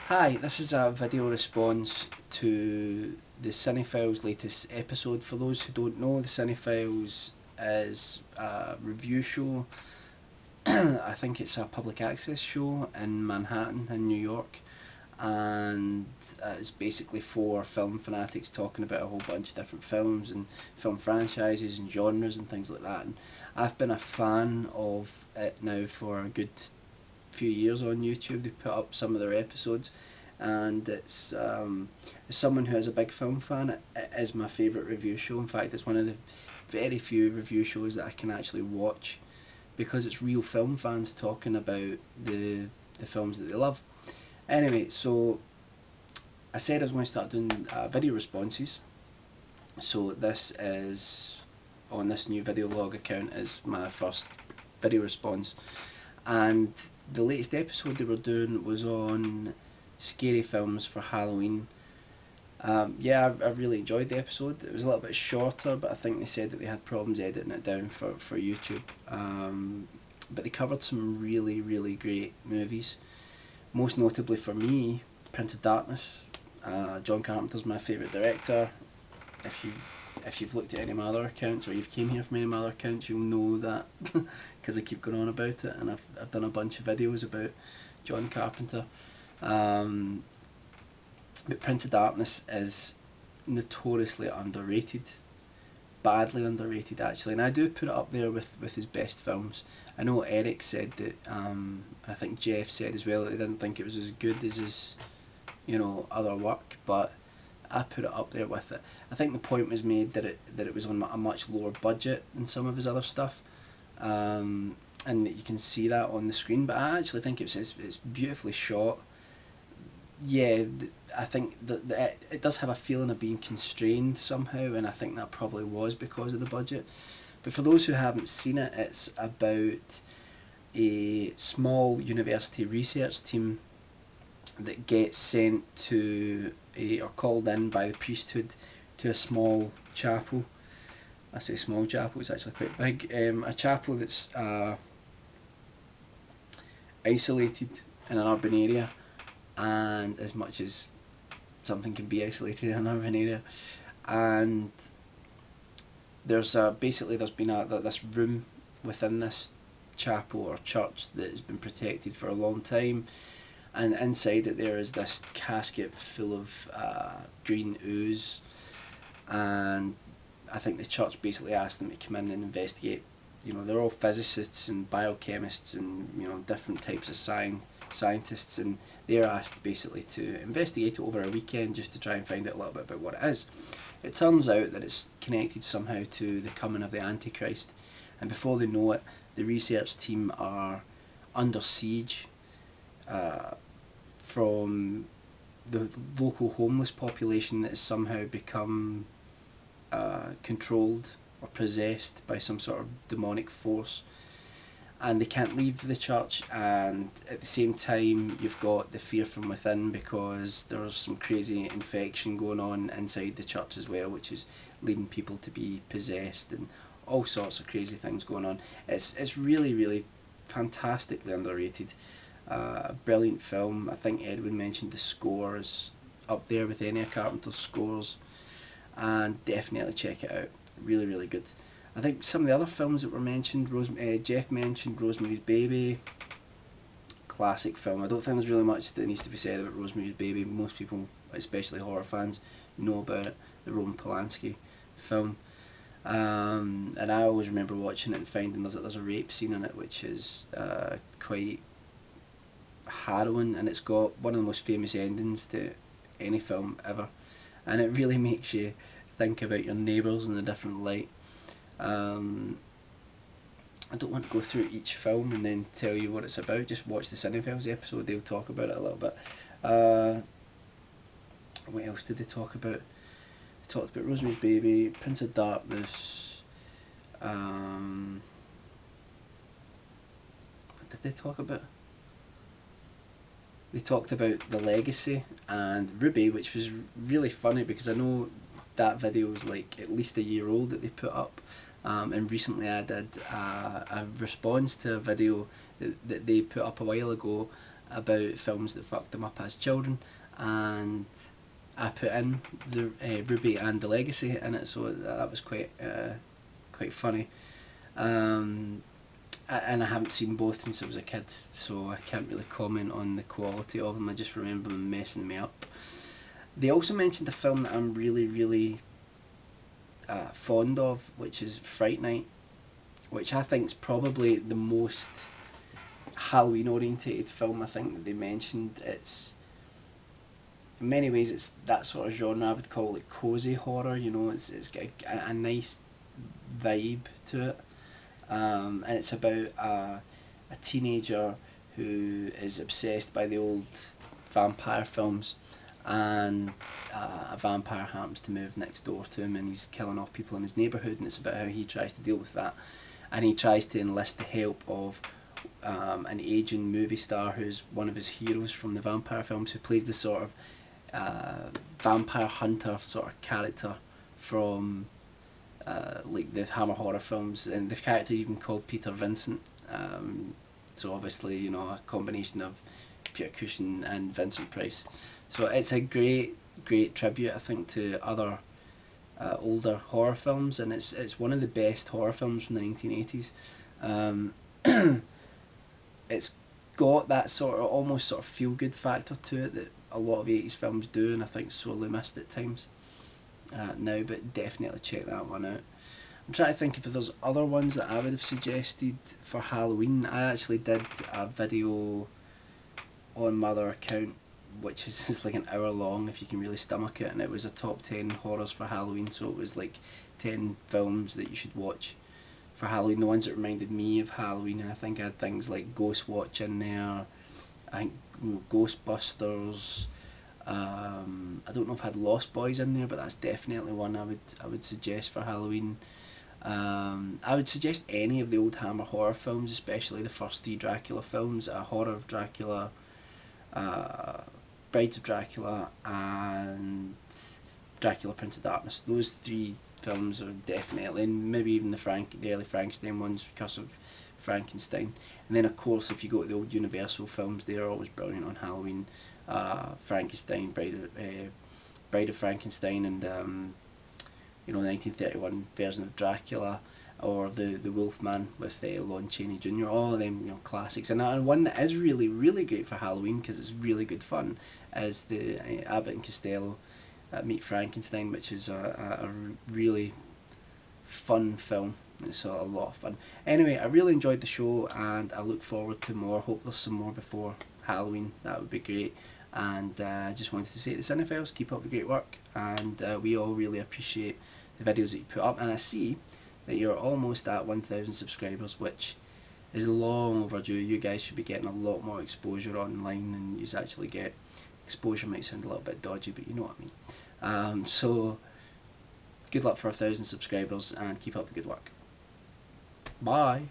Hi, this is a video response to the Cinefiles latest episode. For those who don't know, the Cinefiles is a review show. I think it's a public access show in Manhattan in New York, and it's basically for film fanatics talking about a whole bunch of different films and film franchises and genres and things like that. And I've been a fan of it now for a good few years on YouTube. They put up some of their episodes, and it's as someone who is a big film fan, it is my favourite review show. In fact, it's one of the very few review shows that I can actually watch because it's real film fans talking about the films that they love. Anyway, so I said I was going to start doing video responses. So this is, on this new video log account, is my first video response. And the latest episode they were doing was on scary films for Halloween. Yeah, I really enjoyed the episode. It was a little bit shorter, but I think they said that they had problems editing it down for YouTube. But they covered some really, really great movies. Most notably for me, Prince of Darkness. John Carpenter's my favourite director. If you've looked at any of my other accounts, or you've came here from any of my other accounts, you'll know that because I keep going on about it, and I've done a bunch of videos about John Carpenter. But Prince of Darkness is notoriously underrated, badly underrated actually, and I do put it up there with his best films. I know Eric said that, I think Jeff said as well that they didn't think it was as good as his, other work, but I put it up there with it. I think the point was made that it was on a much lower budget than some of his other stuff, and you can see that on the screen. But I actually think it's beautifully shot. Yeah, I think that it does have a feeling of being constrained somehow, and I think that probably was because of the budget. But for those who haven't seen it, it's about a small university research team that gets sent to or called in by the priesthood to a small chapel. I say small chapel, it's actually quite big. A chapel that's isolated in an urban area, and as much as something can be isolated in an urban area, and there's basically there's been this room within this chapel or church that has been protected for a long time, and inside it there is this casket full of green ooze, and I think the church basically asked them to come in and investigate. They're all physicists and biochemists and different types of scientists, and they're asked basically to investigate it over a weekend just to try and find out a little bit about what it is. It turns out that it's connected somehow to the coming of the Antichrist, and before they know it, the research team are under siege from the local homeless population that has somehow become controlled or possessed by some sort of demonic force, and they can't leave the church. And at the same time, you've got the fear from within because there's some crazy infection going on inside the church as well, which is leading people to be possessed and all sorts of crazy things going on. It's really, really fantastically underrated. Brilliant film. I think Edwin mentioned the score is up there with any of Carpenter's scores, and definitely check it out. Really, really good. I think some of the other films that were mentioned, Jeff mentioned Rosemary's Baby. Classic film. I don't think there's really much that needs to be said about Rosemary's Baby. Most people, especially horror fans, know about it. The Roman Polanski film. And I always remember watching it and finding there's a rape scene in it which is quite harrowing, and it's got one of the most famous endings to any film ever, and it really makes you think about your neighbours in a different light. I don't want to go through each film and then tell you what it's about. Just watch the Cinefiles episode, they'll talk about it a little bit. What else did they talk about? They talked about Rosemary's Baby, Prince of Darkness. What did they talk about? They talked about The Legacy and Ruby, which was really funny because I know that video was like at least a year old that they put up, and recently I did a response to a video that they put up a while ago, about films that fucked them up as children, and I put in the Ruby and the Legacy in it, so that was quite funny. And I haven't seen both since I was a kid, so I can't really comment on the quality of them. I just remember them messing me up. They also mentioned a film that I'm really fond of, which is Fright Night, which I think is probably the most Halloween orientated film I think that they mentioned. It's, in many ways, it's that sort of genre I would call it cozy horror. You know, it's got a nice vibe to it, and it's about a teenager who is obsessed by the old vampire films, and a vampire happens to move next door to him, and he's killing off people in his neighbourhood, and it's about how he tries to deal with that, and he tries to enlist the help of an aging movie star who's one of his heroes from the vampire films, who plays the sort of vampire hunter sort of character from like the Hammer horror films, and the character even called Peter Vincent. So obviously, you know, a combination of Peter Cushing and Vincent Price. So it's a great tribute, I think, to other older horror films, and it's one of the best horror films from the 1980s. It's got that sort of almost sort of feel good factor to it that a lot of 80s films do, and I think sorely missed at times now, but definitely check that one out. I'm trying to think if there's other ones that I would have suggested for Halloween. I actually did a video on my other account, which is just like an hour long if you can really stomach it, and it was a top 10 horrors for Halloween, so it was like 10 films that you should watch for Halloween, the ones that reminded me of Halloween, and I think I had things like Ghost Watch in there, I think Ghostbusters, I don't know if I had Lost Boys in there, but that's definitely one I would suggest for Halloween. I would suggest any of the old Hammer horror films, especially the first 3 Dracula films, Horror of Dracula, Brides of Dracula, and Dracula Prince of Darkness. Those 3 films are definitely, and maybe even the early Frankenstein ones, Curse of Frankenstein. And then of course if you go to the old Universal films, they are always brilliant on Halloween. Frankenstein, Bride of Frankenstein, and you know, the 1931 version of Dracula, or the Wolfman with Lon Chaney Jr. All of them, you know, classics. And one that is really great for Halloween because it's really good fun is the Abbott and Costello Meet Frankenstein, which is a really fun film. It's a lot of fun. Anyway, I really enjoyed the show, and I look forward to more. Hope there's some more before Halloween. That would be great. And I just wanted to say to the Cinefiles, keep up the great work, and we all really appreciate the videos that you put up. And I see that you're almost at 1,000 subscribers, which is long overdue. You guys should be getting a lot more exposure online than you actually get. Exposure might sound a little bit dodgy, but you know what I mean. So good luck for 1,000 subscribers, and keep up the good work. Bye.